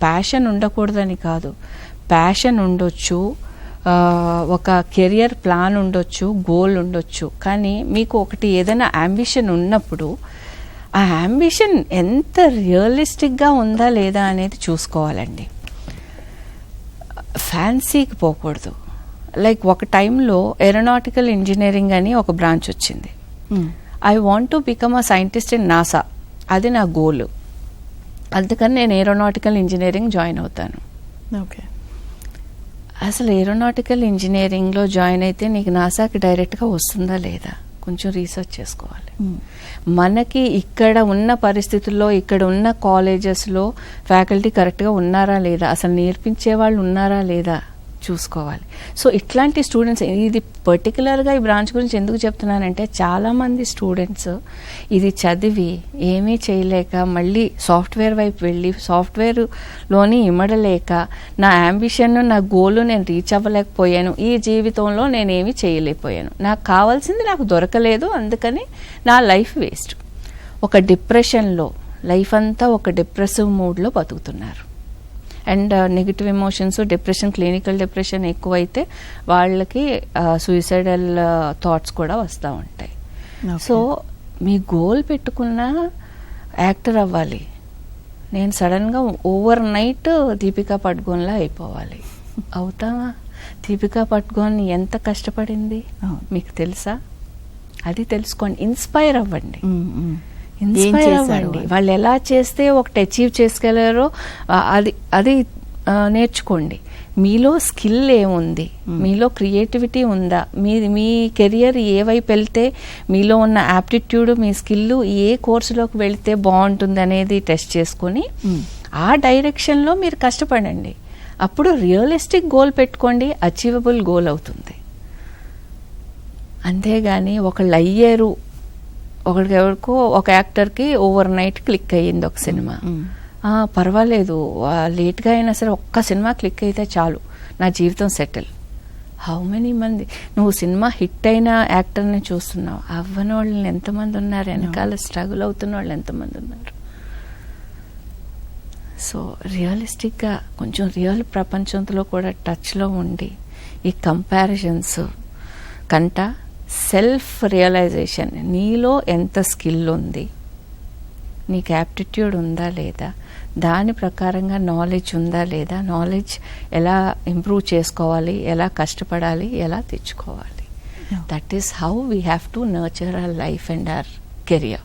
Passion ఉండకూడదని కాదు, passion ఉండొచ్చు, ఒక కెరియర్ ప్లాన్ ఉండొచ్చు, గోల్ ఉండొచ్చు. కానీ మీకు ఒకటి ఏదైనా అంబిషన్ ఉన్నప్పుడు ఆ అంబిషన్ ఎంత రియలిస్టిక్గా ఉందా లేదా అనేది చూసుకోవాలండి. ఫ్యాన్సీకి పోకూడదు. లైక్ ఒక టైంలో ఏరోనాటికల్ ఇంజనీరింగ్ అని ఒక బ్రాంచ్ వచ్చింది. I want to become a scientist in NASA, అది నా గోల్. అందుకని నేను ఏరోనాటికల్ ఇంజనీరింగ్ జాయిన్ అవుతాను. ఓకే, అసలు ఏరోనాటికల్ ఇంజనీరింగ్లో జాయిన్ అయితే నీకు నాసాకి డైరెక్ట్గా వస్తుందా లేదా కొంచెం రీసెర్చ్ చేసుకోవాలి. మనకి ఇక్కడ ఉన్న పరిస్థితుల్లో, ఇక్కడ ఉన్న కాలేజెస్లో ఫ్యాకల్టీ కరెక్ట్గా ఉన్నారా లేదా, అసలు నేర్పించే వాళ్ళు ఉన్నారా లేదా చూసుకోవాలి. సో ఇట్లాంటి స్టూడెంట్స్, ఇది పర్టికులర్గా ఈ బ్రాంచ్ గురించి ఎందుకు చెప్తున్నానంటే చాలామంది స్టూడెంట్స్ ఇది చదివి ఏమీ చేయలేక మళ్ళీ సాఫ్ట్వేర్ వైపు వెళ్ళి సాఫ్ట్వేర్లోని ఇమడలేక నా అంబిషన్, నా గోల్ నేను రీచ్ అవ్వలేకపోయాను, ఈ జీవితంలో నేనేమీ చేయలేకపోయాను, నాకు కావాల్సింది నాకు దొరకలేదు, అందుకని నా లైఫ్ వేస్ట్. ఒక డిప్రెషన్లో లైఫ్ అంతా ఒక డిప్రెసివ్ మూడ్లో బతుకుతున్నారు. And negative emotions, depression, clinical depression ఎక్కువైతే వాళ్ళకి సూసైడల్ థాట్స్ కూడా వస్తూ ఉంటాయి. సో మీ గోల్ పెట్టుకున్న యాక్టర్ అవ్వాలి. నేను సడన్గా ఓవర్ నైట్ దీపికా పడుకోన్లా అయిపోవాలి, అవుతామా? దీపికా పడుకోన్ ఎంత కష్టపడింది మీకు తెలుసా? అది తెలుసుకోండి, ఇన్స్పైర్ అవ్వండి. ఇన్స్పైర్ అవ్వండి. వాళ్ళు ఎలా చేస్తే ఒకటి అచీవ్ చేసుకెళ్లారో అది నేర్చుకోండి. మీలో స్కిల్ ఏముంది, మీలో క్రియేటివిటీ ఉందా, మీ కెరియర్ ఏ వైపు వెళ్తే మీలో ఉన్న యాప్టిట్యూడ్, మీ స్కిల్ ఏ కోర్సులోకి వెళ్తే బాగుంటుంది అనేది టెస్ట్ చేసుకొని ఆ డైరెక్షన్లో మీరు కష్టపడండి. అప్పుడు రియలిస్టిక్ గోల్ పెట్టుకోండి, అచీవబుల్ గోల్ అవుతుంది. అంతేగాని ఒకళ్ళు అయ్యారు, ఒకరికెవరికో ఒక యాక్టర్కి ఓవర్ నైట్ క్లిక్ అయ్యింది ఒక సినిమా, పర్వాలేదు లేట్గా అయినా సరే ఒక్క సినిమా క్లిక్ అయితే చాలు నా జీవితం సెటిల్. హౌ మెనీ మంది, నువ్వు సినిమా హిట్ అయిన యాక్టర్ని చూస్తున్నావు, అవ్వని వాళ్ళని ఎంతమంది ఉన్నారు, వెనకాల స్ట్రగుల్ అవుతున్న వాళ్ళు ఎంతమంది ఉన్నారు. సో రియలిస్టిక్గా కొంచెం రియల్ ప్రపంచంలో కూడా టచ్లో ఉండి ఈ కంపారిజన్స్ కంట సెల్ఫ్ రియలైజేషన్, నీలో ఎంత స్కిల్ ఉంది, నీకు యాప్టిట్యూడ్ ఉందా లేదా, దాని ప్రకారంగా నాలెడ్జ్ ఉందా లేదా, నాలెడ్జ్ ఎలా ఇంప్రూవ్ చేసుకోవాలి, ఎలా కష్టపడాలి, ఎలా తెచ్చుకోవాలి. That is how we have to nurture our life and hour career.